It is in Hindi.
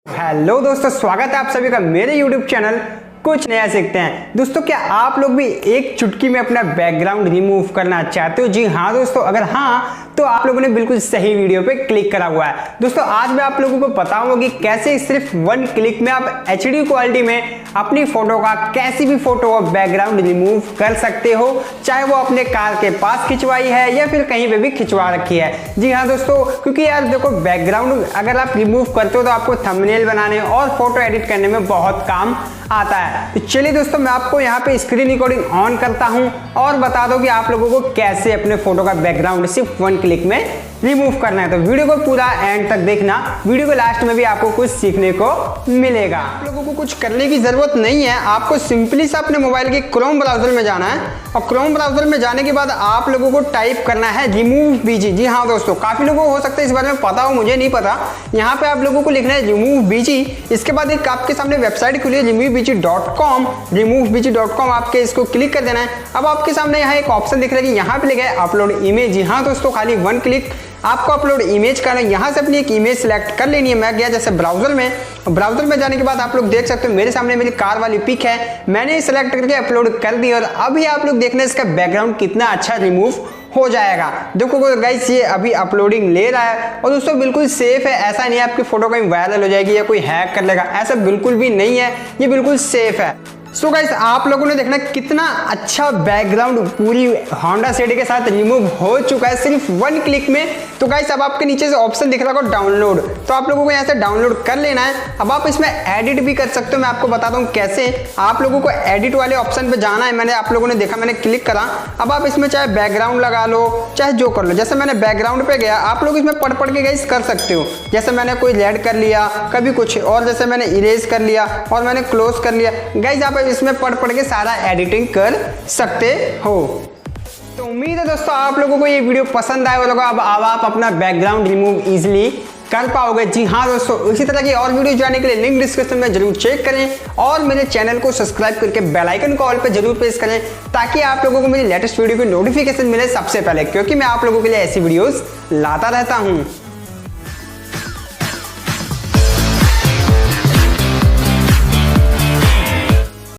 हेलो दोस्तों, स्वागत है आप सभी का मेरे YouTube चैनल कुछ नया सीखते हैं। दोस्तों, क्या आप लोग भी एक चुटकी में अपना बैकग्राउंड रिमूव करना चाहते हो? जी हाँ दोस्तों, अगर हाँ तो आप लोगों ने बिल्कुल सही वीडियो पे क्लिक करा हुआ है। दोस्तों, आज मैं आप लोगों को बताऊंगा कि कैसे सिर्फ वन क्लिक में आप HD क्वालिटी में अपनी फोटो का कैसी भी फोटो का बैकग्राउंड रिमूव कर सकते हो, चाहे वो अपने कार के पास खिंचवाई है या फिर कहीं पे भी खिंचवा रखी है। जी हाँ दोस्तों, क्योंकि यार देखो, बैकग्राउंड अगर आप रिमूव करते हो तो आपको थंबनेल बनाने और फोटो एडिट करने में बहुत काम आता है। तो चलिए दोस्तों, मैं आपको यहाँ पे स्क्रीन रिकॉर्डिंग ऑन करता हूँ और बता दो कि आप लोगों को कैसे अपने फोटो का बैकग्राउंड सिर्फ वन क्लिक में रिमूव करना है। तो वीडियो को पूरा एंड तक देखना, वीडियो के लास्ट में भी आपको कुछ सीखने को मिलेगा। आप लोगों को कुछ करने की जरूरत नहीं है, आपको सिंपली से अपने मोबाइल के क्रोम ब्राउजर में जाना है और क्रोम ब्राउजर में जाने के बाद आप लोगों को टाइप करना है रिमूव बीजी। जी हाँ दोस्तों, काफी लोगों को हो सकता है इस बारे में पता हो, मुझे नहीं पता। यहाँ पे आप लोगों को लिखना है रिमूव बीजी। इसके बाद एक आपके सामने वेबसाइट खुली है removebg.com। removebg.com आपके इसको क्लिक कर देना है। अब आपके सामने यहाँ एक ऑप्शन दिख रहा है कि यहाँ पे लिखा है अपलोड इमेज। जी हाँ दोस्तों, खाली वन क्लिक आपको अपलोड इमेज करना है। यहाँ से अपनी एक इमेज सेलेक्ट कर लेनी है। मैं गया जैसे ब्राउजर में जाने के बाद आप लोग देख सकते हो मेरे सामने मेरी कार वाली पिक है, मैंने सेलेक्ट करके अपलोड कर दी और अभी आप लोग देखना इसका बैकग्राउंड कितना अच्छा रिमूव हो जाएगा। देखो गाइस, ये अभी अपलोडिंग ले रहा है और दोस्तों बिल्कुल सेफ है। ऐसा नहीं है आपकी फोटो कहीं वायरल हो जाएगी या कोई हैक कर लेगा, ऐसा बिल्कुल भी नहीं है, ये बिल्कुल सेफ है। सो गाइस, आप लोगों ने देखना कितना अच्छा बैकग्राउंड पूरी होंडा सिटी के साथ रिमूव हो चुका है सिर्फ वन क्लिक में। तो गाइस, अब आपके नीचे से ऑप्शन दिख रहा होगा डाउनलोड, तो आप लोगों को यहाँ से डाउनलोड कर लेना है। अब आप इसमें एडिट भी कर सकते हो, मैं आपको बताता हूँ कैसे। आप लोगों को एडिट वाले ऑप्शन पे जाना है। मैंने आप लोगों ने देखा, मैंने क्लिक करा। अब आप इसमें चाहे बैकग्राउंड लगा लो, चाहे जो कर लो। जैसे मैंने बैकग्राउंड पे गया, आप लोग इसमें पढ़ के गाइस कर सकते हो। जैसे मैंने कोई रेड कर लिया, कभी कुछ और, जैसे मैंने इरेज कर लिया और मैंने क्लोज कर लिया। गाइस, आप इसमें पढ़ के सारा एडिटिंग कर सकते हो। तो उम्मीद है दोस्तों आप लोगों को ये वीडियो पसंद आया होगा। अब आप अपना बैकग्राउंड रिमूव इजीली कर पाओगे। जी हाँ दोस्तों, इसी तरह की और वीडियो जानने के लिए लिंक डिस्क्रिप्शन में जरूर चेक करें और मेरे चैनल को सब्सक्राइब करके बेल आइकन को ऑल पे जरूर प्रेस करें, ताकि आप लोगों को मेरी लेटेस्ट वीडियो की नोटिफिकेशन मिले सबसे पहले, क्योंकि मैं आप लोगों के लिए ऐसी वीडियोस लाता रहता हूँ।